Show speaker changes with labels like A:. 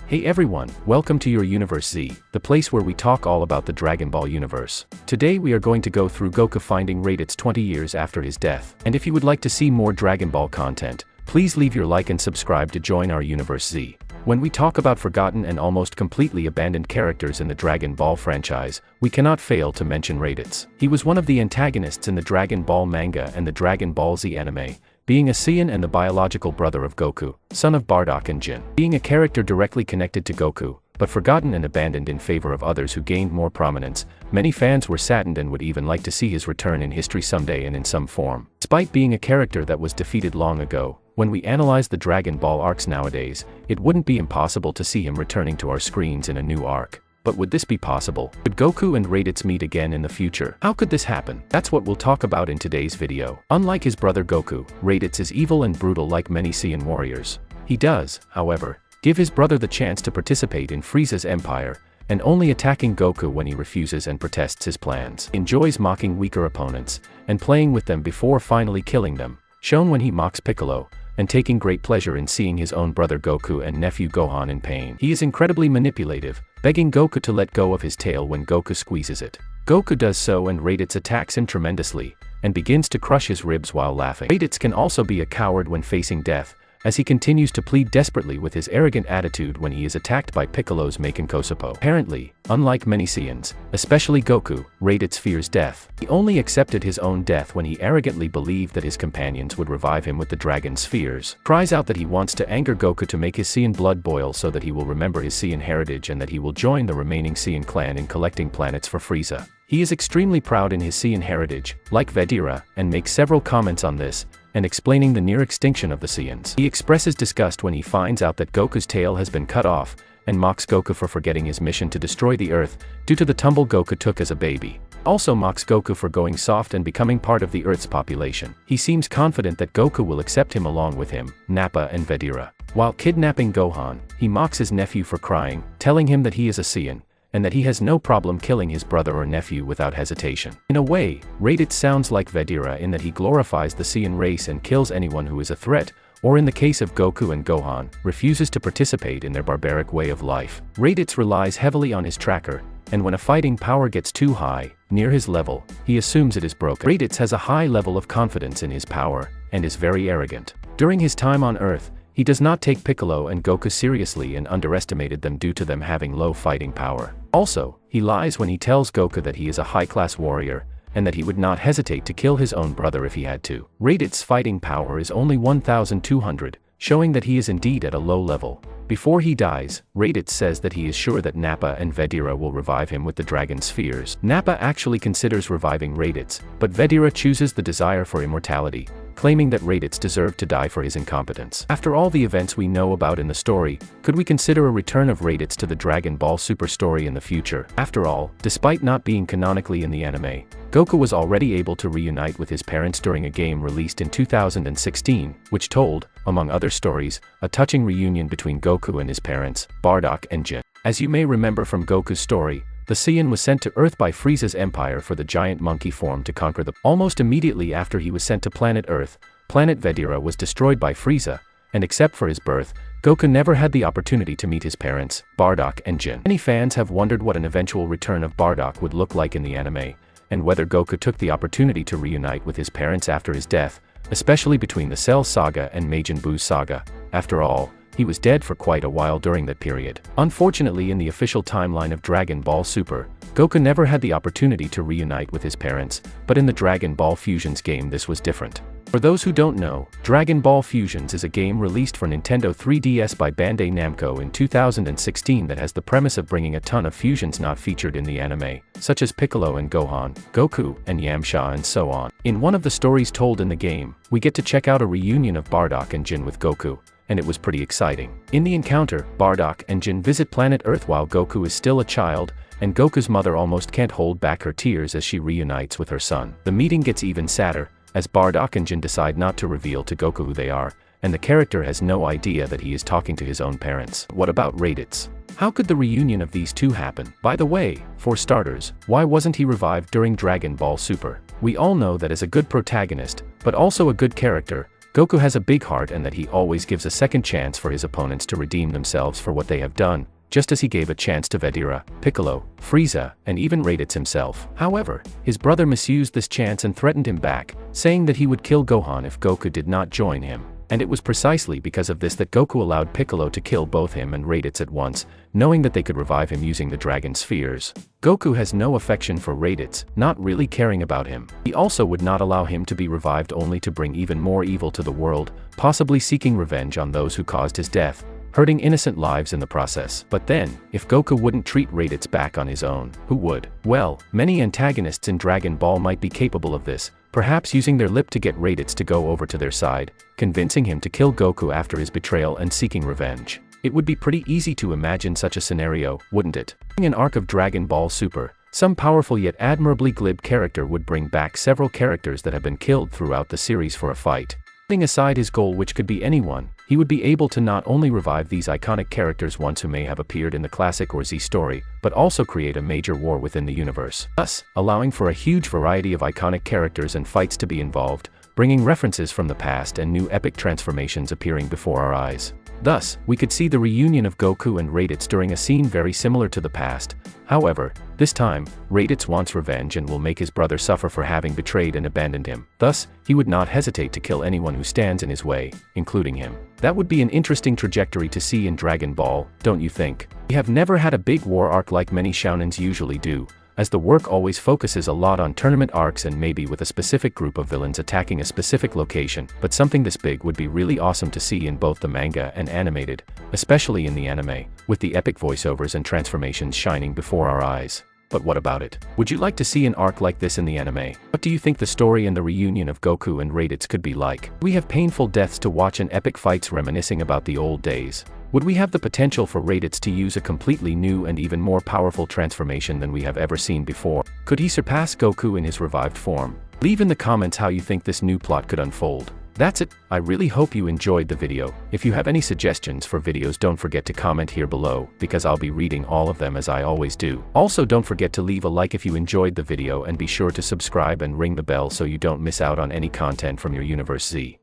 A: Hey everyone, welcome to your Universe Z, the place where we talk all about the Dragon Ball universe. Today we are going to go through Goku finding Raditz 20 years after his death. And if you would like to see more Dragon Ball content, please leave your like and subscribe to join our Universe Z. When we talk about forgotten and almost completely abandoned characters in the Dragon Ball franchise, we cannot fail to mention Raditz. He was one of the antagonists in the Dragon Ball manga and the Dragon Ball Z anime, being a Saiyan and the biological brother of Goku, son of Bardock and Jin. Being a character directly connected to Goku, but forgotten and abandoned in favor of others who gained more prominence, many fans were saddened and would even like to see his return in history someday and in some form. Despite being a character that was defeated long ago, when we analyze the Dragon Ball arcs nowadays, it wouldn't be impossible to see him returning to our screens in a new arc. But would this be possible? Could Goku and Raditz meet again in the future? How could this happen? That's what we'll talk about in today's video. Unlike his brother Goku, Raditz is evil and brutal like many Saiyan warriors. He does, however, give his brother the chance to participate in Frieza's empire, and only attacking Goku when he refuses and protests his plans. Enjoys mocking weaker opponents, and playing with them before finally killing them, shown when he mocks Piccolo, and taking great pleasure in seeing his own brother Goku and nephew Gohan in pain. He is incredibly manipulative, begging Goku to let go of his tail when Goku squeezes it. Goku does so and Raditz attacks him tremendously, and begins to crush his ribs while laughing. Raditz can also be a coward when facing death, as he continues to plead desperately with his arrogant attitude when he is attacked by Piccolo's Maken Kosopo. Apparently, unlike many Saiyans, especially Goku, Raditz fears death. He only accepted his own death when he arrogantly believed that his companions would revive him with the Dragon Spheres. Cries out that he wants to anger Goku to make his Saiyan blood boil so that he will remember his Saiyan heritage and that he will join the remaining Saiyan clan in collecting planets for Frieza. He is extremely proud in his Saiyan heritage, like Vedira, and makes several comments on this, and explaining the near extinction of the Saiyans. He expresses disgust when he finds out that Goku's tail has been cut off, and mocks Goku for forgetting his mission to destroy the Earth, due to the tumble Goku took as a baby. Also mocks Goku for going soft and becoming part of the Earth's population. He seems confident that Goku will accept him along with him, Nappa and Vedira. While kidnapping Gohan, he mocks his nephew for crying, telling him that he is a Saiyan, and that he has no problem killing his brother or nephew without hesitation. In a way, Raditz sounds like Vedira in that he glorifies the Saiyan race and kills anyone who is a threat, or in the case of Goku and Gohan, refuses to participate in their barbaric way of life. Raditz relies heavily on his tracker, and when a fighting power gets too high, near his level, he assumes it is broken. Raditz has a high level of confidence in his power, and is very arrogant. During his time on Earth, he does not take Piccolo and Goku seriously and underestimated them due to them having low fighting power. Also, he lies when he tells Goku that he is a high-class warrior, and that he would not hesitate to kill his own brother if he had to. Raditz's fighting power is only 1,200, showing that he is indeed at a low level. Before he dies, Raditz says that he is sure that Nappa and Vedira will revive him with the Dragon Spheres. Nappa actually considers reviving Raditz, but Vedira chooses the desire for immortality, claiming that Raditz deserved to die for his incompetence. After all the events we know about in the story, could we consider a return of Raditz to the Dragon Ball Super story in the future? After all, despite not being canonically in the anime, Goku was already able to reunite with his parents during a game released in 2016, which told, among other stories, a touching reunion between Goku and his parents, Bardock and Jin. As you may remember from Goku's story, the Saiyan was sent to Earth by Frieza's empire for the giant monkey form to conquer the. Almost immediately after he was sent to planet Earth, planet Vedira was destroyed by Frieza, and except for his birth, Goku never had the opportunity to meet his parents, Bardock and Jin. Many fans have wondered what an eventual return of Bardock would look like in the anime, and whether Goku took the opportunity to reunite with his parents after his death, especially between the Cell Saga and Majin Buu's saga. After all, he was dead for quite a while during that period. Unfortunately, in the official timeline of Dragon Ball Super, Goku never had the opportunity to reunite with his parents, but in the Dragon Ball Fusions game this was different. For those who don't know, Dragon Ball Fusions is a game released for Nintendo 3DS by Bandai Namco in 2016 that has the premise of bringing a ton of fusions not featured in the anime, such as Piccolo and Gohan, Goku and Yamcha and so on. In one of the stories told in the game, we get to check out a reunion of Bardock and Jin with Goku, and it was pretty exciting. In the encounter, Bardock and Jin visit planet Earth while Goku is still a child, and Goku's mother almost can't hold back her tears as she reunites with her son. The meeting gets even sadder, as Bardock and Jin decide not to reveal to Goku who they are, and the character has no idea that he is talking to his own parents. What about Raditz? How could the reunion of these two happen? By the way, for starters, why wasn't he revived during Dragon Ball Super? We all know that as a good protagonist, but also a good character, Goku has a big heart and that he always gives a second chance for his opponents to redeem themselves for what they have done, just as he gave a chance to Vegeta, Piccolo, Frieza, and even Raditz himself. However, his brother misused this chance and threatened him back, saying that he would kill Gohan if Goku did not join him. And it was precisely because of this that Goku allowed Piccolo to kill both him and Raditz at once, knowing that they could revive him using the Dragon Spheres. Goku has no affection for Raditz, not really caring about him. He also would not allow him to be revived only to bring even more evil to the world, possibly seeking revenge on those who caused his death, hurting innocent lives in the process. But then, if Goku wouldn't treat Raditz back on his own, who would? Well, many antagonists in Dragon Ball might be capable of this, perhaps using their lip to get Raditz to go over to their side, convincing him to kill Goku after his betrayal and seeking revenge. It would be pretty easy to imagine such a scenario, wouldn't it? In an arc of Dragon Ball Super, some powerful yet admirably glib character would bring back several characters that have been killed throughout the series for a fight. Putting aside his goal, which could be anyone, he would be able to not only revive these iconic characters once who may have appeared in the classic or Z story, but also create a major war within the universe, thus allowing for a huge variety of iconic characters and fights to be involved, bringing references from the past and new epic transformations appearing before our eyes. Thus, we could see the reunion of Goku and Raditz during a scene very similar to the past. However, this time, Raditz wants revenge and will make his brother suffer for having betrayed and abandoned him. Thus, he would not hesitate to kill anyone who stands in his way, including him. That would be an interesting trajectory to see in Dragon Ball, don't you think? We have never had a big war arc like many shounens usually do, as the work always focuses a lot on tournament arcs and maybe with a specific group of villains attacking a specific location, but something this big would be really awesome to see in both the manga and animated, especially in the anime, with the epic voiceovers and transformations shining before our eyes. But what about it? Would you like to see an arc like this in the anime? What do you think the story and the reunion of Goku and Raditz could be like? We have painful deaths to watch and epic fights reminiscing about the old days. Would we have the potential for Raditz to use a completely new and even more powerful transformation than we have ever seen before? Could he surpass Goku in his revived form? Leave in the comments how you think this new plot could unfold. That's it. I really hope you enjoyed the video. If you have any suggestions for videos, don't forget to comment here below, because I'll be reading all of them as I always do. Also, don't forget to leave a like if you enjoyed the video and be sure to subscribe and ring the bell so you don't miss out on any content from your Universe Z.